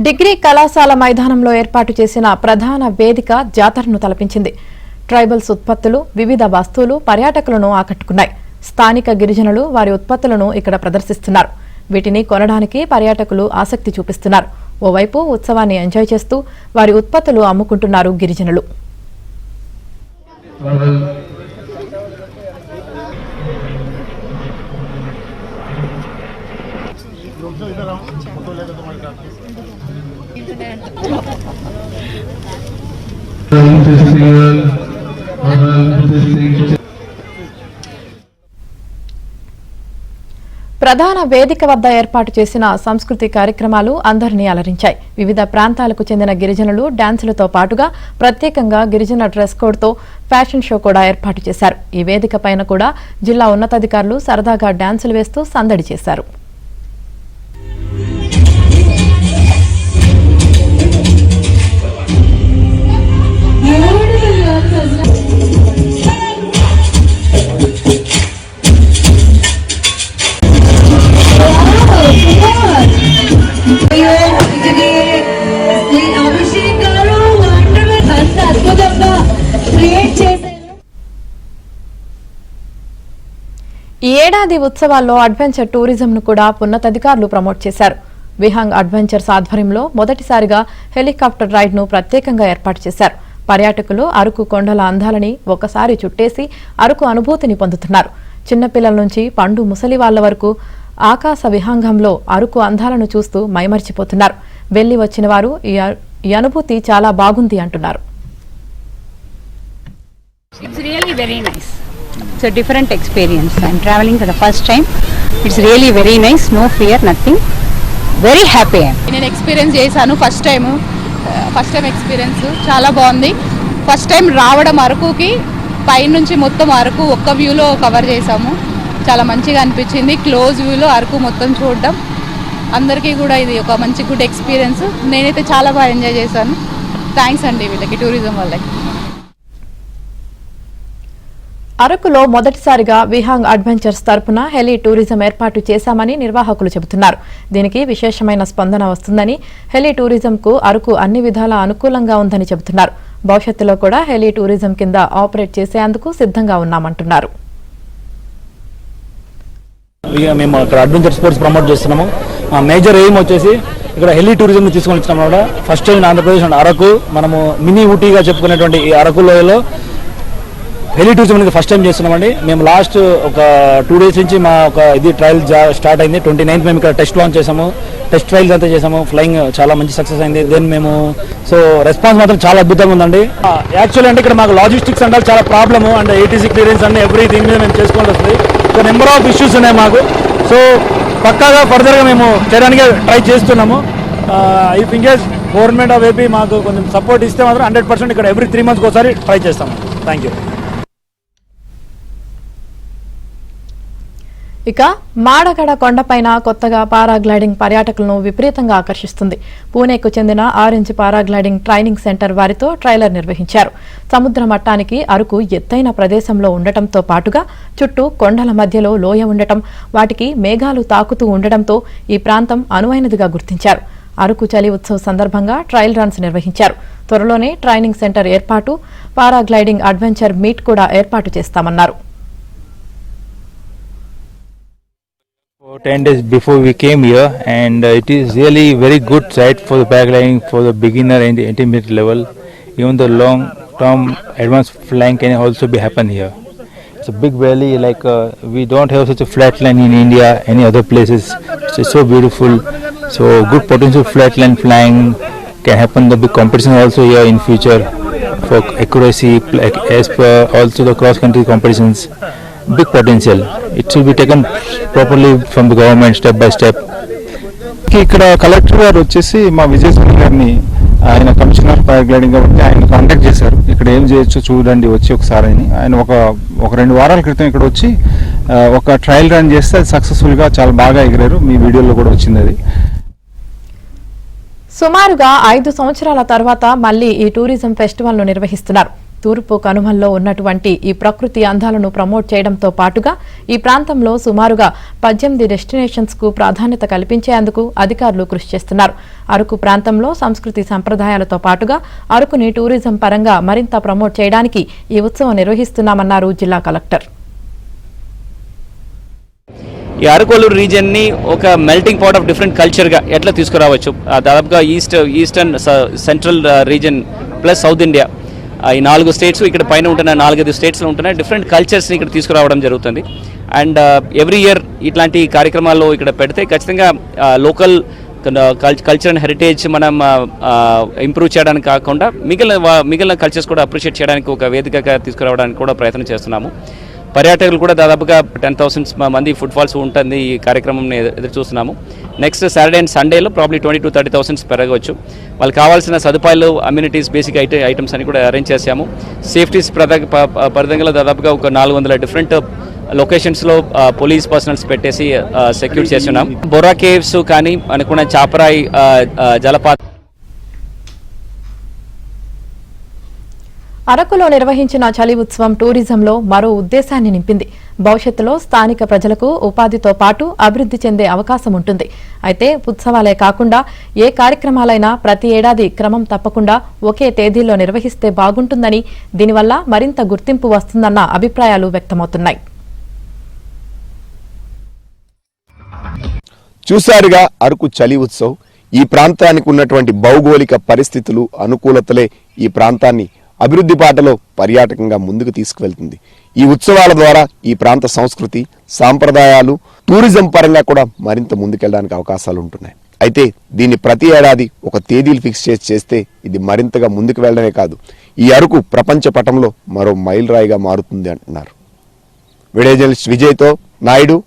Degree కళాశాల మైదానంలో ఏర్పాటు చేసిన ప్రధాన వేదిక జాతరను తలపించింది. ట్రైబల్స్ ఉత్పత్తులు, వివిధ వస్తువులు పర్యాటకులను ఆకట్టుకున్నాయి. స్థానిక గిరిజనులు వారి ఉత్పత్తులను ఇక్కడ ప్రదర్శిస్తున్నారు. వీటిని కొనడానికి పర్యాటకులు ఆసక్తి చూపిస్తున్నారు. ఓవైపు ఉత్సవాన్ని ఎంజాయ్ చేస్తూ వారి ఉత్పత్తులు అమ్ముకుంటున్నారు గిరిజనులు. ప్రధాన వేదిక వద్ద ఏర్పాటు చేసిన సంస్కృతి కార్యక్రమాలు అందరినీ అలరించాయి. వివిధ ప్రాంతాలకు చెందిన గిరిజనులు డాన్సులతో పాటుగా ప్రత్యేకంగా గిరిజన డ్రెస్ కోడ్తో ఫ్యాషన్ షో కూడా ఏర్పాటు చేశారు. ఈ వేదిక పైన కూడా జిల్లా ఉన్నతాధికారులు సరదాగా డాన్సులు వేస్తూ సందడి చేశారు. ఈ ఏడాది ఉత్సవాల్లో అడ్వెంచర్ టూరిజంను కూడా ఉన్నతాధికారులు ప్రమోట్ చేశారు. విహంగ్ అడ్వెంచర్స్ ఆధ్వర్యంలో మొదటిసారిగా హెలికాప్టర్ రైడ్ను ప్రత్యేకంగా ఏర్పాటు చేశారు. పర్యాటకులు అరకు కొండల అందాలని ఒకసారి చుట్టేసి అరకు అనుభూతిని పొందుతున్నారు. చిన్నపిల్లల నుంచి పండు ముసలి వాళ్ల వరకు ఆకాశ విహంగంలో అరకు అందాలను చూస్తూ మైమర్చిపోతున్నారు. వెళ్లి వచ్చిన వారు ఈ అనుభూతి చాలా బాగుంది అంటున్నారు. It's really very nice. It's a different experience. I'm traveling for the first time. It's really very nice. No fear, nothing. Very happy. నేను ఎక్స్పీరియన్స్ చేశాను ఫస్ట్ టైం ఎక్స్పీరియన్స్ చాలా బాగుంది. ఫస్ట్ టైం రావడం అరకుకి పైనుంచి మొత్తం అరకు ఒక్క వ్యూలో కవర్ చేసాము. చాలా మంచిగా అనిపించింది. క్లోజ్ వ్యూలో అరకు మొత్తం చూడడం అందరికీ కూడా ఇది ఒక మంచి గుడ్ ఎక్స్పీరియన్స్. నేనైతే చాలా బాగా ఎంజాయ్ చేశాను. థ్యాంక్స్ అండి వీళ్ళకి, టూరిజం వాళ్ళకి. అరకులో మొదటిసారిగా విహంగ్ అడ్వెంచర్స్ తరపున హెలి టూరిజం ఏర్పాటు చేశామని నిర్వాహకులు చెబుతున్నారు. దీనికి విశేషమైన స్పందన వస్తుందని, హెలి టూరిజంకు అరకు అన్ని విధాలా అనుకూలంగా ఉందని చెబుతున్నారు. భవిష్యత్తులో కూడా హెలి టూరిజం కింద ఆపరేట్ చేసేందుకు సిద్ధంగా ఉన్నామంటున్నారు. మేము ఇక్కడ అడ్వెంచర్ స్పోర్ట్స్ ప్రమోట్ చేస్తున్నాము. మేజర్ ఎయిమ్ వచ్చేసి ఇక్కడ హెలి టూరిజం తీసుకొని వచ్చినాం కూడా. First time Andhra Pradesh and Araku, మనము మినీ ఊటీగా చెప్పుకునేటువంటి ఈ అరకు లోయలో హెలి టూరిజం అనేది ఫస్ట్ టైం చేస్తున్నామండి. మేము లాస్ట్ ఒక 2 days నుంచి మా ఒక ఇది ట్రయల్ స్టార్ట్ అయింది. 29th మేము ఇక్కడ టెస్ట్ లాంచ్ చేసాము, టెస్ట్ ట్రయల్స్ అంతా చేసాము. ఫ్లయింగ్ చాలా మంచి సక్సెస్ అయింది. దెన్ మేము రెస్పాన్స్ మాత్రం చాలా అద్భుతంగా ఉందండి. యాక్చువల్లీ అంటే ఇక్కడ మాకు లాజిస్టిక్స్ అంటే చాలా ప్రాబ్లము, అండ్ ఏటీసీ క్లియరెన్స్ అన్ని ఎవ్రీథింగ్ మీద మేము చేసుకోవాల్సి వస్తుంది. సో నెంబర్ ఆఫ్ ఇష్యూస్ ఉన్నాయి మాకు. సో పక్కాగా ఫర్దర్గా మేము చేయడానికి ట్రై చేస్తున్నాము. If in case government of AP మాకు కొంచెం సపోర్ట్ ఇస్తే మాత్రం 100% ఇక్కడ ఎవ్రీ 3 months ఒకసారి ట్రై చేస్తాము. Thank you. ఇక మాడగడ కొండపైన కొత్తగా పారాగ్లైడింగ్ పర్యాటకులను విపరీతంగా ఆకర్షిస్తుంది. పూణేకు చెందిన ఆరెంజ్ పారాగ్లైడింగ్ ట్రైనింగ్ సెంటర్ వారితో ట్రైలర్ నిర్వహించారు. సముద్ర మట్టానికి అరకు ఎత్తైన ప్రదేశంలో ఉండటంతో పాటుగా చుట్టూ కొండల మధ్యలో లోయ ఉండటం, వాటికి మేఘాలు తాకుతూ ఉండటంతో ఈ ప్రాంతం అనువైనదిగా గుర్తించారు. అరకు చలి ఉత్సవ్ సందర్భంగా ట్రయల్ రన్స్ నిర్వహించారు. త్వరలోనే ట్రైనింగ్ సెంటర్ ఏర్పాటు, పారాగ్లైడింగ్ అడ్వెంచర్ మీట్ కూడా ఏర్పాటు చేస్తామన్నారు. 10 days before we came here, and it is really very good site for the paragliding for the beginner and the intermediate level. Even the long term advanced flying can also be happen here. It's a big valley, like we don't have such a flat line in India, any other places. It's so beautiful, so good potential flat line flying can happen. The big competition also here in future for accuracy, like as per also the cross country competitions. Big potential. It should be taken properly from the government step by step. ఇక్కడ collector గారు వచ్చేసి మా విజయసాయి గారిని, ఆయన commissioner paragliding కాబట్టి ఆయన contact చేశారు. ఇక్కడ ఏం చేయొచ్చు చూడండి వచ్చి ఒకసారి అని. ఆయన ఒక 2 వారాల క్రితం ఇక్కడ వచ్చి ఒక ట్రయల్ రన్ చేస్తే అది సక్సెస్ఫుల్గా చాలా బాగా ఎగిరారు. మీ వీడియోలో కూడా వచ్చింది అది. సుమారుగా 5 సంవత్సరాల తర్వాత మళ్లీ ఈ టూరిజం ఫెస్టివల్ ను నిర్వహిస్తున్నారు. తూర్పు కనుమల్లో ఉన్నటువంటి ఈ ప్రకృతి అందాలను ప్రమోట్ చేయడంతో పాటుగా ఈ ప్రాంతంలో సుమారుగా 18 డెస్టినేషన్స్ కు ప్రాధాన్యత కల్పించేందుకు అధికారులు కృషి చేస్తున్నారు. అరకు ప్రాంతంలో సంస్కృతి సంప్రదాయాలతో పాటుగా అరకుని టూరిజం పరంగా మరింత ప్రమోట్ చేయడానికి ఈ ఉత్సవం నిర్వహిస్తున్నామన్నారు జిల్లా కలెక్టర్. ఈ అరకొల్లూరు రీజియన్ని ఒక మెల్టింగ్ పాట్ ఆఫ్ డిఫరెంట్ కల్చర్గా ఎట్లా తీసుకురావచ్చు, దాదాపుగా eastern central region plus south India ఈ 4 స్టేట్స్ ఇక్కడ పైన ఉంటున్న 4-5 స్టేట్స్లో ఉంటున్న డిఫరెంట్ కల్చర్స్ని ఇక్కడ తీసుకురావడం జరుగుతుంది. అండ్ ఎవ్రీ ఇయర్ ఇట్లాంటి కార్యక్రమాల్లో ఇక్కడ పెడితే ఖచ్చితంగా లోకల్ కల్చర్ అండ్ హెరిటేజ్ మనం ఇంప్రూవ్ చేయడానికి కాకుండా మిగిలిన కల్చర్స్ కూడా అప్రిషియేట్ చేయడానికి ఒక వేదికగా తీసుకురావడానికి కూడా ప్రయత్నం చేస్తున్నాము. పర్యాటకులు కూడా దాదాపుగా 10,000 మంది ఫుట్ఫాల్స్ ఉంటుంది ఈ కార్యక్రమం ఎదురు చూస్తున్నాము. నెక్స్ట్ సాటర్డే అండ్ సండేలో ప్రాబ్లీ 20,000 to 30,000 పెరగవచ్చు. వాళ్ళకి కావాల్సిన సదుపాయాలు, అమ్యూనిటీస్, బేసిక్ ఐటమ్స్ అని కూడా అరేంజ్ చేశాము. సేఫ్టీస్ పరిధంగా దాదాపుగా ఒక 400 డిఫరెంట్ లొకేషన్స్లో పోలీస్ పర్సనల్స్ పెట్టేసి సెక్యూర్ చేస్తున్నాం. బొర్రా కేవ్స్ కానీ అనుకున్న చాపరాయి జలపాతం. అరకులో నిర్వహించిన చలి ఉత్సవం టూరిజంలో మరో ఉద్దేశాన్ని నింపింది. భవిష్యత్తులో స్థానిక ప్రజలకు ఉపాధితో పాటు అభివృద్ధి చెందే అవకాశం ఉంటుంది. అయితే ఉత్సవాలే కాకుండా ఏ కార్యక్రమాలైనా ప్రతి ఏడాది క్రమం తప్పకుండా ఒకే తేదీలో నిర్వహిస్తే బాగుంటుందని, దీనివల్ల మరింత గుర్తింపు వస్తుందన్న అభిప్రాయాలు వ్యక్తమవుతున్నాయి. చూశారుగా అరకు చలి ఉత్సవ్. ఈ ప్రాంతానికి ఉన్నటువంటి భౌగోళిక పరిస్థితులు, అనుకూలతలే ఈ ప్రాంతాన్ని అభివృద్ధి బాటలో పర్యాటకంగా ముందుకు తీసుకువెళ్తుంది. ఈ ఉత్సవాల ద్వారా ఈ ప్రాంత సంస్కృతి, సాంప్రదాయాలు, టూరిజం పరంగా కూడా మరింత ముందుకెళ్ళడానికి అవకాశాలు ఉంటున్నాయి. అయితే దీన్ని ప్రతి ఏడాది ఒక తేదీలు ఫిక్స్ చేస్తే ఇది మరింతగా ముందుకు వెళ్ళడమే కాదు, ఈ అరకు ప్రపంచ పటంలో మరో మైలురాయిగా మారుతుంది అంటున్నారు. Video journalist విజయ్తో Naidu,